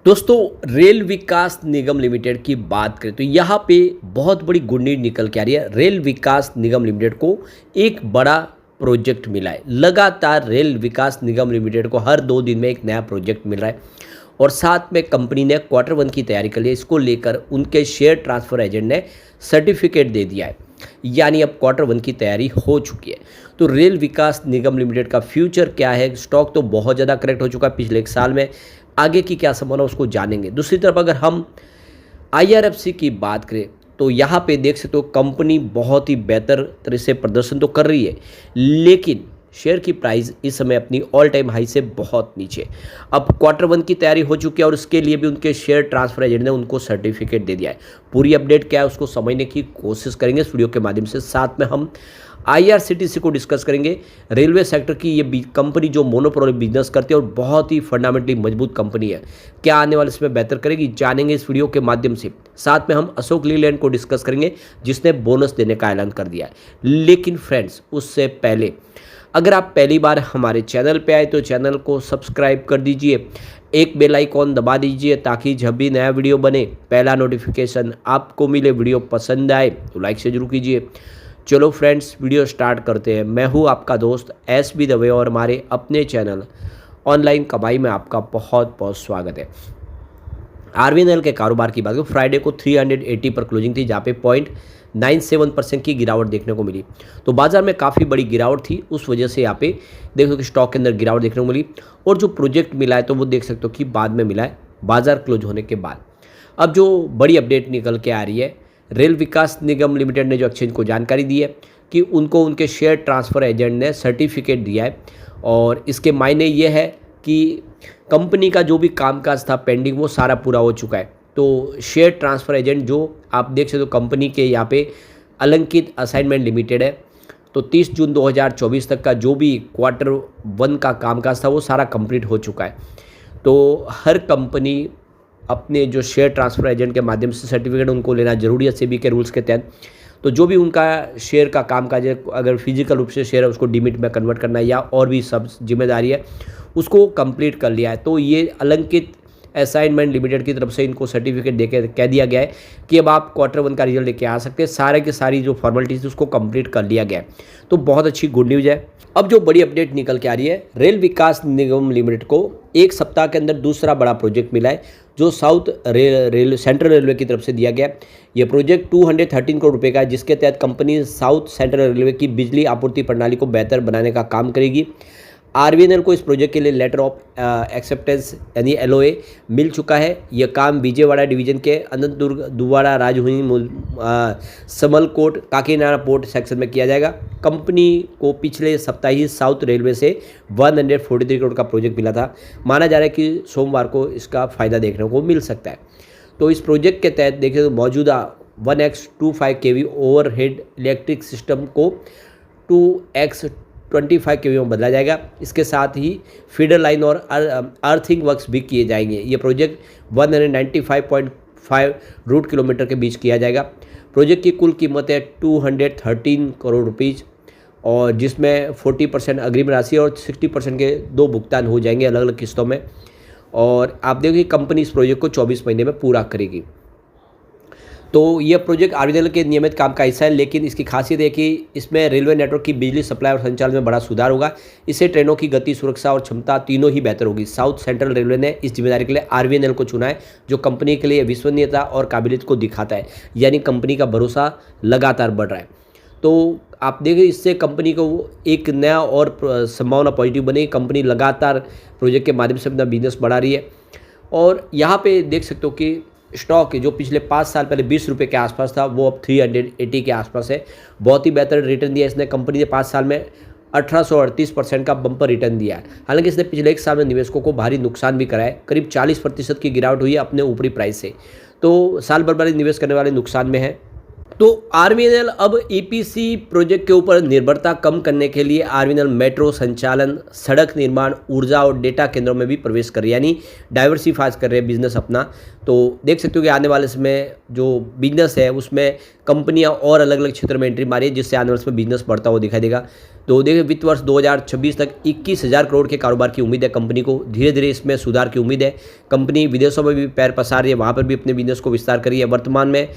दोस्तों, रेल विकास निगम लिमिटेड की बात करें तो यहाँ पे बहुत बड़ी गुड न्यूज निकल के आ रही है। रेल विकास निगम लिमिटेड को एक बड़ा प्रोजेक्ट मिला है। लगातार रेल विकास निगम लिमिटेड को हर 2 दिन में एक नया प्रोजेक्ट मिल रहा है और साथ में कंपनी ने Q1 की तैयारी कर ली है। इसको लेकर उनके शेयर ट्रांसफ़र एजेंट ने सर्टिफिकेट दे दिया है, यानी अब Q1 की तैयारी हो चुकी है। तो रेल विकास निगम लिमिटेड का फ्यूचर क्या है? स्टॉक तो बहुत ज़्यादा करेक्ट हो चुका है पिछले एक साल में, आगे की क्या संभावना उसको जानेंगे। दूसरी तरफ अगर हम IRFC की बात करें तो यहाँ पे देख सकते हो कंपनी बहुत ही बेहतर तरह से प्रदर्शन तो कर रही है, लेकिन शेयर की प्राइस इस समय अपनी ऑल टाइम हाई से बहुत नीचे। अब Q1 की तैयारी हो चुकी है और उसके लिए भी उनके शेयर ट्रांसफर एजेंट ने उनको सर्टिफिकेट दे दिया है। पूरी अपडेट क्या है उसको समझने की कोशिश करेंगे इस वीडियो के माध्यम से। साथ में हम IRCTC को डिस्कस करेंगे, रेलवे सेक्टर की ये कंपनी जो मोनोपोली बिजनेस करती है और बहुत ही फंडामेंटली मजबूत कंपनी है। क्या आने वाले समय बेहतर करेगी, जानेंगे इस वीडियो के माध्यम से। साथ में हम अशोक लीलैंड को डिस्कस करेंगे जिसने बोनस देने का ऐलान कर दिया है। लेकिन फ्रेंड्स, उससे पहले अगर आप पहली बार हमारे चैनल पे आए तो चैनल को सब्सक्राइब कर दीजिए, एक बेल आइकॉन दबा दीजिए ताकि जब भी नया वीडियो बने पहला नोटिफिकेशन आपको मिले। वीडियो पसंद आए तो लाइक से जरूर कीजिए। चलो फ्रेंड्स, वीडियो स्टार्ट करते हैं। मैं हूँ आपका दोस्त SB दवे और हमारे अपने चैनल ऑनलाइन कमाई में आपका बहुत बहुत स्वागत है। RVNL के कारोबार की बात करें, फ्राइडे को 380 पर क्लोजिंग थी, जहाँ पे 0.97% की गिरावट देखने को मिली। तो बाजार में काफ़ी बड़ी गिरावट थी, उस वजह से यहाँ पे देख सकते हो कि स्टॉक के अंदर गिरावट देखने को मिली। और जो प्रोजेक्ट मिला है तो वो देख सकते हो कि बाद में मिला है, बाजार क्लोज होने के बाद। अब जो बड़ी अपडेट निकल के आ रही है, रेल विकास निगम लिमिटेड ने जो एक्सचेंज को जानकारी दी है कि उनको उनके शेयर ट्रांसफ़र एजेंट ने सर्टिफिकेट दिया है। और इसके मायने ये है कि कंपनी का जो भी कामकाज था पेंडिंग, वो सारा पूरा हो चुका है। तो शेयर ट्रांसफ़र एजेंट जो आप देख सकते हो कंपनी के यहाँ पे अलंकित असाइनमेंट लिमिटेड है, तो 30 जून 2024 तक का जो भी Q1 का कामकाज था वो सारा कंप्लीट हो चुका है। तो हर कंपनी अपने जो शेयर ट्रांसफ़र एजेंट के माध्यम से सर्टिफिकेट उनको लेना जरूरी है सेबी के रूल्स के तहत। तो जो भी उनका शेयर का कामकाज है, अगर फिजिकल रूप से शेयर है उसको डीमिट में कन्वर्ट करना है या और भी सब जिम्मेदारी है, उसको कंप्लीट कर लिया है। तो ये अलंकित असाइनमेंट लिमिटेड की तरफ से इनको सर्टिफिकेट देकर कह दिया गया है कि अब आप Q1 का रिजल्ट लेके आ सकते हैं। सारे की सारी जो फॉर्मेलिटीज थी उसको कंप्लीट कर लिया गया है। तो बहुत अच्छी गुड न्यूज़ है। अब जो बड़ी अपडेट निकल के आ रही है, रेल विकास निगम लिमिटेड को एक सप्ताह के अंदर दूसरा बड़ा प्रोजेक्ट मिला है जो साउथ सेंट्रल रेलवे की तरफ से दिया गया। यह प्रोजेक्ट 213 करोड़ रुपए का है, जिसके तहत कंपनी साउथ सेंट्रल रेलवे की बिजली आपूर्ति प्रणाली को बेहतर बनाने का काम करेगी। RVNL को इस प्रोजेक्ट के लिए लेटर ऑफ एक्सेप्टेंस यानी LOA मिल चुका है। यह काम विजयवाड़ा डिवीजन के अनंतदुर्ग, दुवाड़ा, राजहुई, समलकोट, काकीनाडा पोर्ट सेक्शन में किया जाएगा। कंपनी को पिछले सप्ताह ही साउथ रेलवे से 143 करोड़ का प्रोजेक्ट मिला था। माना जा रहा है कि सोमवार को इसका फ़ायदा देखने को मिल सकता है। तो इस प्रोजेक्ट के तहत देखें तो मौजूदा 1x25 kV overhead electric system को 2x25 kV में बदला जाएगा। इसके साथ ही फीडर लाइन और अर्थिंग वर्क्स भी किए जाएंगे। ये प्रोजेक्ट 195.5 रूट किलोमीटर के बीच किया जाएगा। प्रोजेक्ट की कुल कीमत है 213 करोड़ रुपीज़, और जिसमें 40% अग्रिम राशि और 60% के 2 भुगतान हो जाएंगे अलग अलग किस्तों में। और आप देखिए कंपनी इस प्रोजेक्ट को 24 महीने में पूरा करेगी। तो यह प्रोजेक्ट RVNL के नियमित काम का हिस्सा है, लेकिन इसकी खासियत है कि इसमें रेलवे नेटवर्क की बिजली सप्लाई और संचालन में बड़ा सुधार होगा। इससे ट्रेनों की गति, सुरक्षा और क्षमता तीनों ही बेहतर होगी। साउथ सेंट्रल रेलवे ने इस जिम्मेदारी के लिए RVNL को चुना है, जो कंपनी के लिए विश्वसनीयता और काबिलियत को दिखाता है, यानी कंपनी का भरोसा लगातार बढ़ रहा है। तो आप देखें इससे कंपनी को एक नया और संभावना पॉजिटिव बनेगी। कंपनी लगातार प्रोजेक्ट के माध्यम से अपना बिजनेस बढ़ा रही है। और यहाँ पे देख सकते हो कि स्टॉक जो पिछले 5 साल पहले 20 रुपये के आसपास था, वो अब 380 के आसपास है। बहुत ही बेहतर रिटर्न दिया इसने। कंपनी ने 5 साल में 1838% का बम्पर रिटर्न दिया है। हालांकि इसने पिछले एक साल में निवेशकों को भारी नुकसान भी कराया है। करीब 40% की गिरावट हुई है अपने ऊपरी प्राइस से। तो साल भर वाले निवेश करने वाले नुकसान में है। तो RVNL अब EPC प्रोजेक्ट के ऊपर निर्भरता कम करने के लिए RVNL मेट्रो संचालन, सड़क निर्माण, ऊर्जा और डेटा केंद्रों में भी प्रवेश कर रही है, यानी डाइवर्सिफाइज कर रहे हैं बिजनेस अपना। तो देख सकते हो कि आने वाले समय जो बिजनेस है उसमें कंपनियां और अलग अलग क्षेत्र में एंट्री मारी है, जिससे आने वाले समय बिजनेस बढ़ता हुआ दिखाई देगा। तो देखिए वित्त वर्ष 2026 तक 21,000 करोड़ के कारोबार की उम्मीद है कंपनी को। धीरे धीरे इसमें सुधार की उम्मीद है। कंपनी विदेशों में भी पैर पसार रही है, वहाँ पर भी अपने बिजनेस को विस्तार करी है। वर्तमान में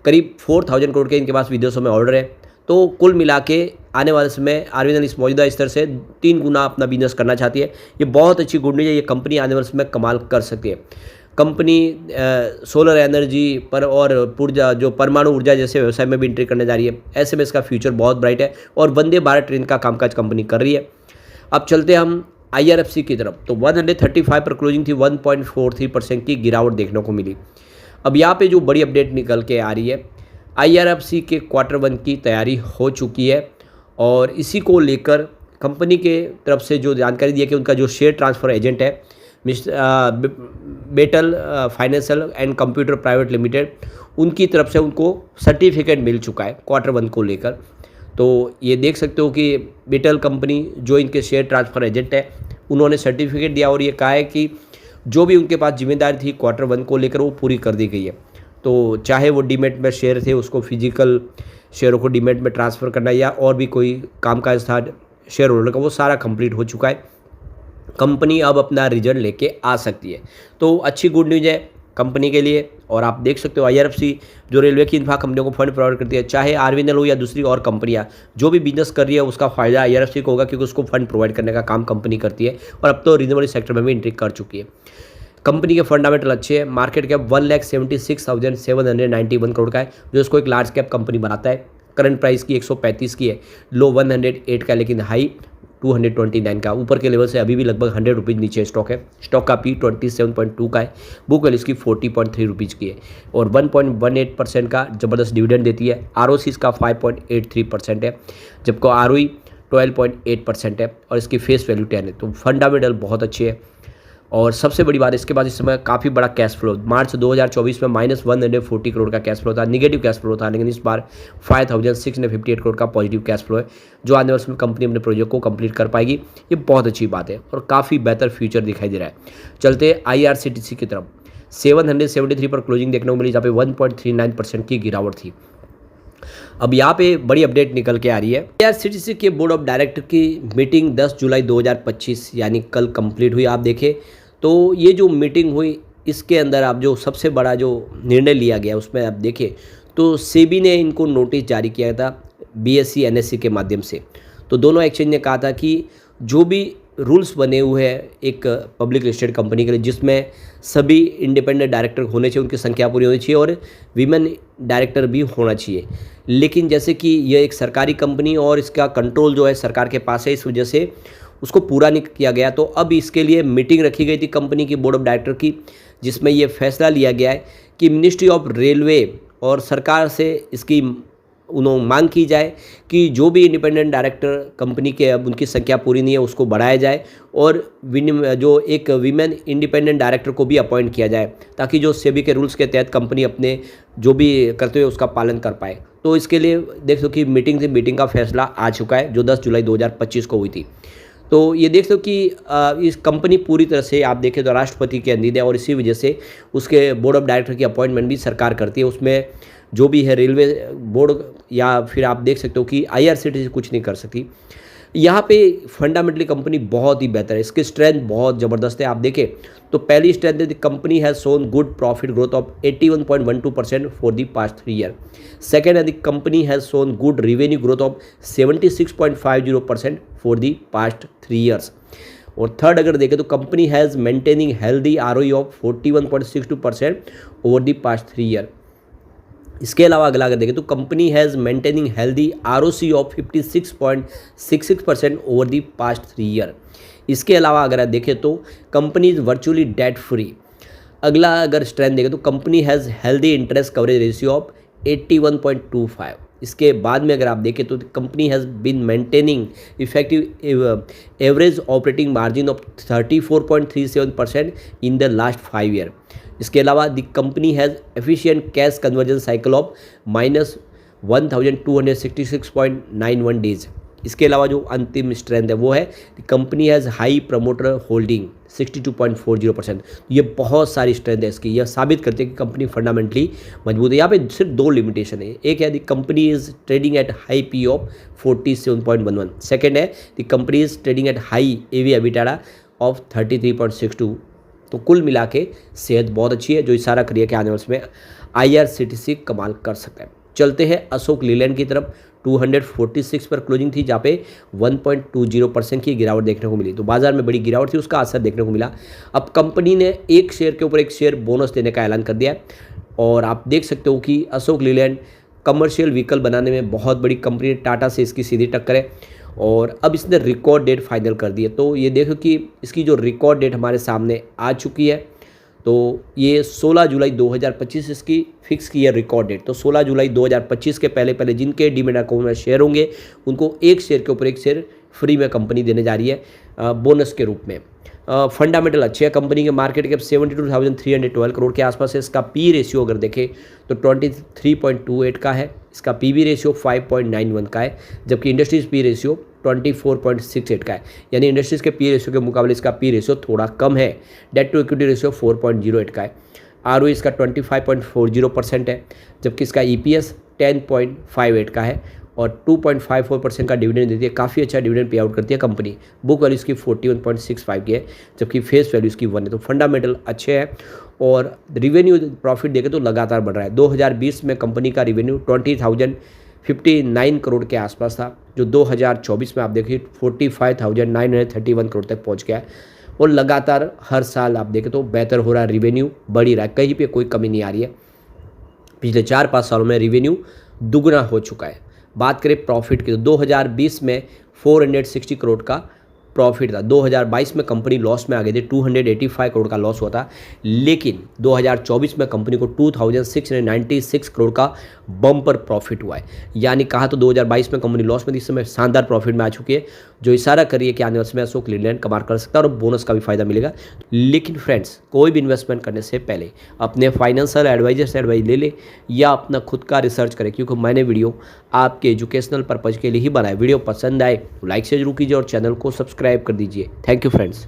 करीब 4,000 करोड़ के इनके पास विदेशों में ऑर्डर है। तो कुल मिला के आने वाले समय आरबीएल इस मौजूदा स्तर से 3 गुना अपना बिजनेस करना चाहती है। ये बहुत अच्छी गुड न्यूज़ है। ये कंपनी आने वाले समय कमाल कर सकती है। कंपनी सोलर एनर्जी पर और ऊर्जा जो परमाणु ऊर्जा जैसे व्यवसाय में भी एंट्री करने जा रही है। ऐसे में इसका फ्यूचर बहुत ब्राइट है और वंदे भारत ट्रेन का कामकाज कंपनी कर रही है। अब चलते हम आईआरएफसी की तरफ। तो 135 पर क्लोजिंग थी, 1.43% की गिरावट देखने को मिली। अब यहाँ पे जो बड़ी अपडेट निकल के आ रही है, आईआरएफसी के Q1 की तैयारी हो चुकी है और इसी को लेकर कंपनी के तरफ से जो जानकारी दी है कि उनका जो शेयर ट्रांसफ़र एजेंट है Beetal Financial and Computer Private Limited, उनकी तरफ से उनको सर्टिफिकेट मिल चुका है Q1 को लेकर। तो ये देख सकते हो कि बेटल कंपनी जो इनके शेयर ट्रांसफ़र एजेंट है, उन्होंने सर्टिफिकेट दिया और ये कहा है कि जो भी उनके पास जिम्मेदारी थी Q1 को लेकर वो पूरी कर दी गई है। तो चाहे वो डीमेट में शेयर थे, उसको फिजिकल शेयरों को डीमेट में ट्रांसफ़र करना या और भी कोई कामकाज था शेयर होल्डर का, वो सारा कंप्लीट हो चुका है। कंपनी अब अपना रिजल्ट लेके आ सकती है। तो अच्छी गुड न्यूज़ है कंपनी के लिए। और आप देख सकते हो आईआरएफसी जो रेलवे की इंफ्रा कंपनियों को फंड प्रोवाइड करती है, चाहे आरबीएल हो या दूसरी और कंपनियां जो भी बिजनेस कर रही है, उसका फायदा आईआरएफसी को होगा क्योंकि उसको फंड प्रोवाइड करने का काम कंपनी करती है और अब तो रीजनेबल सेक्टर में भी एंट्री कर चुकी है। कंपनी के फंडामेंटल अच्छे हैं। मार्केट कैप 1,76,791 करोड़ का है, जो इसको एक लार्ज कैप कंपनी बनाता है। करंट प्राइस की 135 की है, लो 108 का, लेकिन हाई 229 का। ऊपर के लेवल से अभी भी लगभग 100 रुपीज़ नीचे स्टॉक है। स्टॉक का पी 27.2 का है। बुक वैल्यू इसकी 40.3 रुपीज़ की है और 1.18% का ज़बरदस्त डिविडेंड देती है। आरओसी इसका 5.83% है, जबकि आरओई 12.8% है और इसकी फेस वैल्यू 10 है। तो फंडामेंटल बहुत अच्छे है। और सबसे बड़ी बात, इसके बाद इस समय काफ़ी बड़ा कैश फ्लो, मार्च 2024 में -140 करोड़ का कैश फ्लो था, निगेटिव कैश फ्लो था, लेकिन इस बार 5,658 करोड़ का पॉजिटिव कैश फ्लो है, जो आने वाले समय कंपनी अपने प्रोजेक्ट को कंप्लीट कर पाएगी। ये बहुत अच्छी बात है और काफ़ी बेहतर फ्यूचर दिखाई दे रहा है। चलते आईआरसीटीसी की तरफ। 773 पर क्लोजिंग देखने को मिली, जहाँ पे 1.39% की गिरावट थी। अब यहाँ पे बड़ी अपडेट निकल के आ रही है। आईआरसीटीसी के बोर्ड ऑफ डायरेक्टर की मीटिंग 10 जुलाई 2025 यानी कल कंप्लीट हुई। आप देखें तो ये जो मीटिंग हुई, इसके अंदर आप जो सबसे बड़ा जो निर्णय लिया गया उसमें आप देखें तो सेबी ने इनको नोटिस जारी किया था बीएसई एनएसई के माध्यम से। तो दोनों एक्सचेंज ने कहा था कि जो भी रूल्स बने हुए हैं एक पब्लिक लिस्टेड कंपनी के लिए, जिसमें सभी इंडिपेंडेंट डायरेक्टर होने चाहिए, उनकी संख्या पूरी होनी चाहिए और वीमेन डायरेक्टर भी होना चाहिए। लेकिन जैसे कि यह एक सरकारी कंपनी और इसका कंट्रोल जो है सरकार के पास है, इस वजह से उसको पूरा नहीं किया गया। तो अब इसके लिए मीटिंग रखी गई थी कंपनी की बोर्ड ऑफ डायरेक्टर की, जिसमें यह फैसला लिया गया है कि मिनिस्ट्री ऑफ रेलवे और सरकार से इसकी उन्होंने मांग की जाए कि जो भी इंडिपेंडेंट डायरेक्टर कंपनी के अब उनकी संख्या पूरी नहीं है उसको बढ़ाया जाए और जो एक वीमेन इंडिपेंडेंट डायरेक्टर को भी अपॉइंट किया जाए, ताकि जो सेबी के रूल्स के तहत कंपनी अपने जो भी करते हुए उसका पालन कर पाए। तो इसके लिए देख सो कि मीटिंग का फैसला आ चुका है, जो 10 जुलाई 2025 को हुई थी। तो ये देख सो कि इस कंपनी पूरी तरह से आप देखें तो राष्ट्रपति के अधीन है और इसी वजह से उसके बोर्ड ऑफ डायरेक्टर की अपॉइंटमेंट भी सरकार करती है। उसमें जो भी है रेलवे बोर्ड या फिर आप देख सकते हो कि आईआरसीटीसी कुछ नहीं कर सकती। यहाँ पे फंडामेंटली कंपनी बहुत ही बेहतर है, इसकी स्ट्रेंथ बहुत ज़बरदस्त है। आप देखें तो पहली स्ट्रेंथ है, the company has shown good profit growth of 81.12% for the past 3 year. Second है, the company has shown good revenue growth of 76.50% for the past 3 years. और थर्ड अगर देखें तो company has maintaining healthy ROE of 41.62% over the past 3 year. इसके अलावा अगर देखें तो company has maintaining healthy ROC of 56.66% over the past 3 year. इसके अलावा अगर आप देखें तो company is virtually debt free. अगला अगर स्ट्रेंथ देखें तो company has healthy interest coverage ratio of 81.25। इसके बाद में अगर आप देखें तो company has been maintaining effective average operating margin of 34.37% in the last 5 year. इसके अलावा the company has efficient cash conversion cycle of -1266.91 days. इसके अलावा जो अंतिम स्ट्रेंथ है वो है company has high promoter holding 62.40%। ये बहुत सारी स्ट्रेंथ है इसकी, यह साबित करती है कि कंपनी फंडामेंटली मजबूत है। यहाँ पे सिर्फ दो लिमिटेशन है, एक है the company is trading at high P of 47.11, second है the company is trading at high EV EBITDA of 33.62। तो कुल मिला के सेहत बहुत अच्छी है, जो इशारा करिए कि आने वाले समय IRCTC कमाल कर सकता है। चलते हैं अशोक लीलैंड की तरफ। 246 पर क्लोजिंग थी, जहाँ पे 1.20% की गिरावट देखने को मिली। तो बाजार में बड़ी गिरावट थी, उसका असर देखने को मिला। अब कंपनी ने एक शेयर के ऊपर एक शेयर बोनस देने का ऐलान कर दिया है, और आप देख सकते हो कि अशोक लीलैंड कमर्शियल व्हीकल बनाने में बहुत बड़ी कंपनी है, टाटा से इसकी सीधी टक्कर है, और अब इसने रिकॉर्ड डेट फाइनल कर दी है। तो ये देखो कि इसकी जो रिकॉर्ड डेट हमारे सामने आ चुकी है, तो ये 16 जुलाई 2025 इसकी फिक्स की है रिकॉर्ड डेट। तो 16 जुलाई 2025 के पहले पहले जिनके डीमैट अकाउंट में शेयर होंगे उनको एक शेयर के ऊपर एक शेयर फ्री में कंपनी देने जा रही है बोनस के रूप में। फंडामेंटल अच्छे है कंपनी के, मार्केट कैप 72,312 करोड़ के आसपास है। इसका पी रेशियो अगर देखें तो 23.28 का है, इसका पीबी रेशियो 5.91 का है, जबकि इंडस्ट्रीज पी रेशियो 24.68 का है। यानी इंडस्ट्रीज के पी रेशियो के मुकाबले इसका पी रेशियो थोड़ा कम है। डेट टू इक्विटी रेशियो 4.08 का है। ROE इसका 25.40% है, जबकि इसका EPS 10.58 का है, और 2.54% का डिविडेंड देती है। काफ़ी अच्छा डिविडेंड पे आउट करती है कंपनी। बुक वैल्यू इसकी 41.65 की है, जबकि फेस वैल्यू इसकी 1 है। तो फंडामेंटल अच्छे हैं, और रिवेन्यू प्रॉफिट देखें तो लगातार बढ़ रहा है। 2020 में कंपनी का रिवेन्यू 20,059 करोड़ के आसपास था, जो 2024 में आप देखिए 45,931 करोड़ तक पहुंच गया है, और लगातार हर साल आप देखें तो बेहतर हो रहा है, रिवेन्यू बढ़ ही रहा है, कहीं पे कोई कमी नहीं आ रही है। पिछले 4-5 सालों में रिवेन्यू दुगना हो चुका है। बात करें प्रॉफिट की तो 2020 में 460 करोड़ का प्रॉफिट था। 2022 में कंपनी लॉस में आ गई थी, 285 करोड़ का लॉस हुआ था, लेकिन 2024 में कंपनी को 2696 करोड़ का बम्पर प्रॉफिट हुआ है। यानी कहा तो 2022 में कंपनी लॉस में थी, इस समय शानदार प्रॉफिट में आ चुकी है, जो इशारा करिए कि आने वाले समय अशोक लीलैंड कमाल कर सकता है और बोनस का भी फायदा मिलेगा। लेकिन फ्रेंड्स, कोई भी इन्वेस्टमेंट करने से पहले अपने फाइनेंशियल एडवाइजर से एडवाइस ले ले, या अपना खुद का रिसर्च करें, क्योंकि मैंने वीडियो आपके एजुकेशनल पर्पज़ के लिए ही बनाया। वीडियो पसंद आए तो लाइक से जरूर कीजिए और चैनल को सब्सक्राइब कर दीजिए। Thank you friends.